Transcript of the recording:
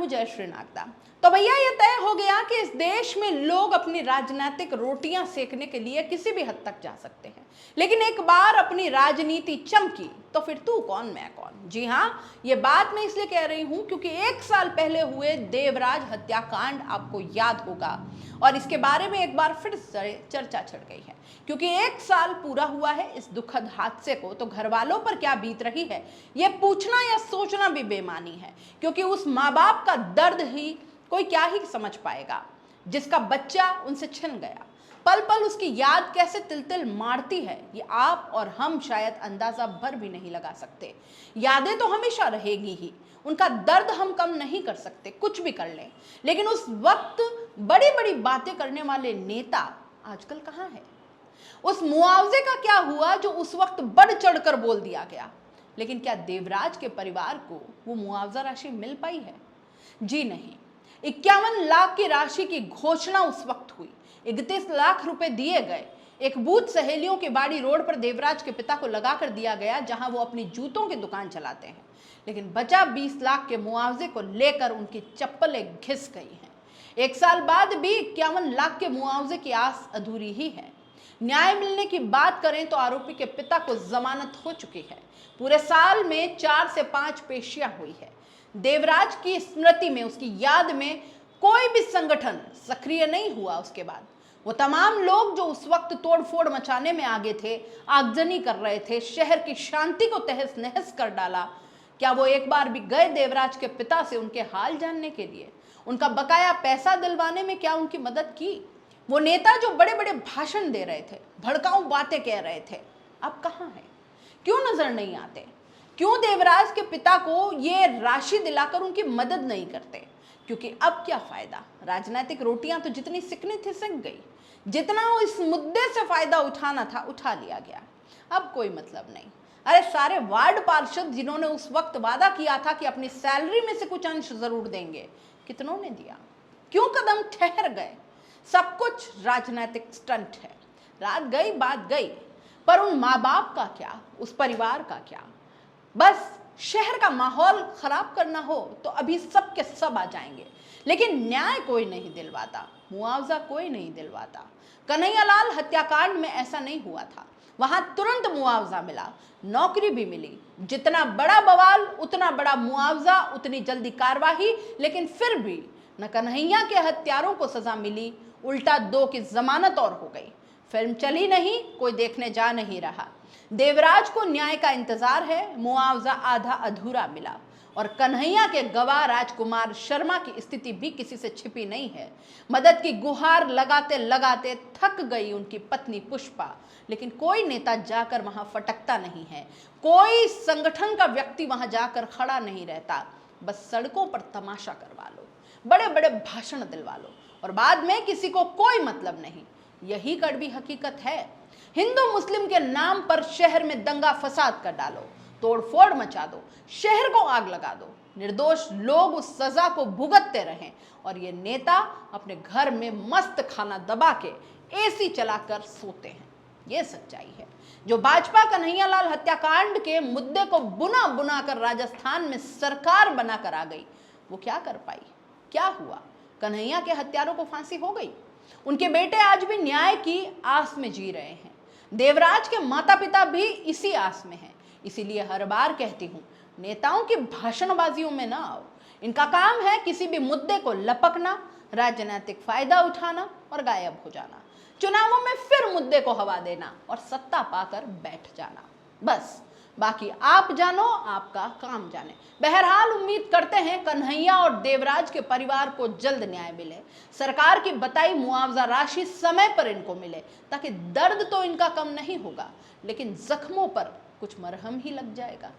हूं जय श्री नागदा। तो भैया ये तय हो गया कि इस देश में लोग अपनी राजनीतिक रोटियां सेकने के लिए किसी भी हद तक जा सकते हैं, लेकिन एक बार अपनी राजनीति चमकी तो फिर तू कौन मैं कौन। जी हाँ, ये बात मैं इसलिए कह रही हूं क्योंकि 1 साल पहले हुए देवराज हत्याकांड आपको याद होगा और इसके बारे में एक बार फिर चर्चा छिड़ गई है। क्योंकि 1 साल पूरा हुआ है इस दुखद हादसे को, तो घर वालों पर क्या बीत रही है ये पूछना या सोचना भी बेमानी है, क्योंकि उस माँ बाप का दर्द ही कोई क्या ही समझ पाएगा जिसका बच्चा उनसे छिन गया। पल पल उसकी याद कैसे तिल तिल मारती है ये आप और हम शायद अंदाजा भर भी नहीं लगा सकते। यादें तो हमेशा रहेगी ही, उनका दर्द हम कम नहीं कर सकते कुछ भी कर लें, लेकिन उस वक्त बड़ी बड़ी बातें करने वाले नेता आजकल कहाँ है। उस मुआवजे का क्या हुआ जो उस वक्त बढ़ चढ़कर बोल दिया गया, लेकिन क्या देवराज के परिवार को वो मुआवजा राशि मिल पाई है? जी नहीं। 51 लाख की राशि की घोषणा उस वक्त हुई, 31 लाख रुपए दिए गए। एक बूथ सहेलियों के बाड़ी रोड पर देवराज के पिता को लगा कर दिया गया जहां वो अपनी जूतों की दुकान चलाते हैं, लेकिन बचा 20 लाख के मुआवजे को लेकर उनकी चप्पलें घिस गई हैं। 1 साल बाद भी 51 लाख के मुआवजे की आस अधूरी ही है। न्याय मिलने की बात करें तो आरोपी के पिता को जमानत हो चुकी है। पूरे साल में 4 से 5 पेशियां हुई है। देवराज की स्मृति में, उसकी याद में कोई भी संगठन सक्रिय नहीं हुआ। उसके बाद वो तमाम लोग जो उस वक्त तोड़फोड़ मचाने में आगे थे, आगजनी कर रहे थे, शहर की शांति को तहस नहस कर डाला, क्या वो एक बार भी गए देवराज के पिता से उनके हाल जानने के लिए? उनका बकाया पैसा दिलवाने में क्या उनकी मदद की? वो नेता जो बड़े बड़े भाषण दे रहे थे, भड़काऊ बातें कह रहे थे, अब कहाँ है? क्यों नजर नहीं आते? क्यों देवराज के पिता को ये राशि दिलाकर उनकी मदद नहीं करते? क्योंकि अब क्या फायदा, राजनीतिक रोटियां तो जितनी सिकनी थी सिक गई, जितना इस मुद्दे से फायदा उठाना था उठा लिया गया, अब कोई मतलब नहीं। अरे सारे वार्ड पार्षद जिन्होंने उस वक्त वादा किया था कि अपनी सैलरी में से कुछ अंश जरूर देंगे, कितनों ने दिया? क्यों कदम ठहर गए? सब कुछ राजनीतिक स्टंट है। रात गई बात गई, पर उन माँ बाप का क्या, उस परिवार का क्या? बस शहर का माहौल खराब करना हो तो अभी सब के सब आ जाएंगे, लेकिन न्याय कोई नहीं दिलवाता, मुआवजा कोई नहीं दिलवाता। कन्हैयालाल हत्याकांड में ऐसा नहीं हुआ था। वहां तुरंत मुआवजा मिला, नौकरी भी मिली। जितना बड़ा बवाल उतना बड़ा मुआवजा, उतनी जल्दी कार्रवाई, लेकिन फिर भी न कन्हैया के हत्यारों को सजा मिली, उल्टा 2 की जमानत और हो गई। फिल्म चली नहीं, कोई देखने जा नहीं रहा। देवराज को न्याय का इंतजार है, मुआवजा आधा अधूरा मिला। और कन्हैया के गवाह राजकुमार शर्मा की स्थिति भी किसी से छिपी नहीं है। मदद की गुहार लगाते लगाते थक गई उनकी पत्नी पुष्पा, लेकिन कोई नेता जाकर वहां फटकता नहीं है, कोई संगठन का व्यक्ति वहां जाकर खड़ा नहीं रहता। बस सड़कों पर तमाशा करवा लो, बड़े बड़े भाषण दिलवा लो और बाद में किसी को कोई मतलब नहीं। यही कड़वी हकीकत है। हिंदू मुस्लिम के नाम पर शहर में दंगा फसाद कर डालो, तोड़फोड़ मचा दो, शहर को आग लगा दो, निर्दोष लोग उस सजा को भुगतते रहें और ये नेता अपने घर में मस्त खाना दबा के एसी चलाकर सोते हैं। ये सच्चाई है। जो भाजपा कन्हैयालाल हत्याकांड के मुद्दे को बुना बुना कर राजस्थान में सरकार बनाकर आ गई, वो क्या कर पाई? क्या हुआ? कन्हैया के हत्यारों को फांसी हो गई। उनके बेटे आज भी न्याय की आस में जी रहे हैं। देवराज के माता पिता भी इसी आस में हैं। इसीलिए हर बार कहती हूं, नेताओं की भाषणबाजियों में ना आओ। इनका काम है किसी भी मुद्दे को लपकना, राजनीतिक फायदा उठाना और गायब हो जाना, चुनावों में फिर मुद्दे को हवा देना और सत्ता पाकर बैठ जाना। बस बाकी आप जानो, आपका काम जाने। बहरहाल उम्मीद करते हैं कन्हैया और देवराज के परिवार को जल्द न्याय मिले, सरकार की बताई मुआवजा राशि समय पर इनको मिले, ताकि दर्द तो इनका कम नहीं होगा, लेकिन जख्मों पर कुछ मरहम ही लग जाएगा।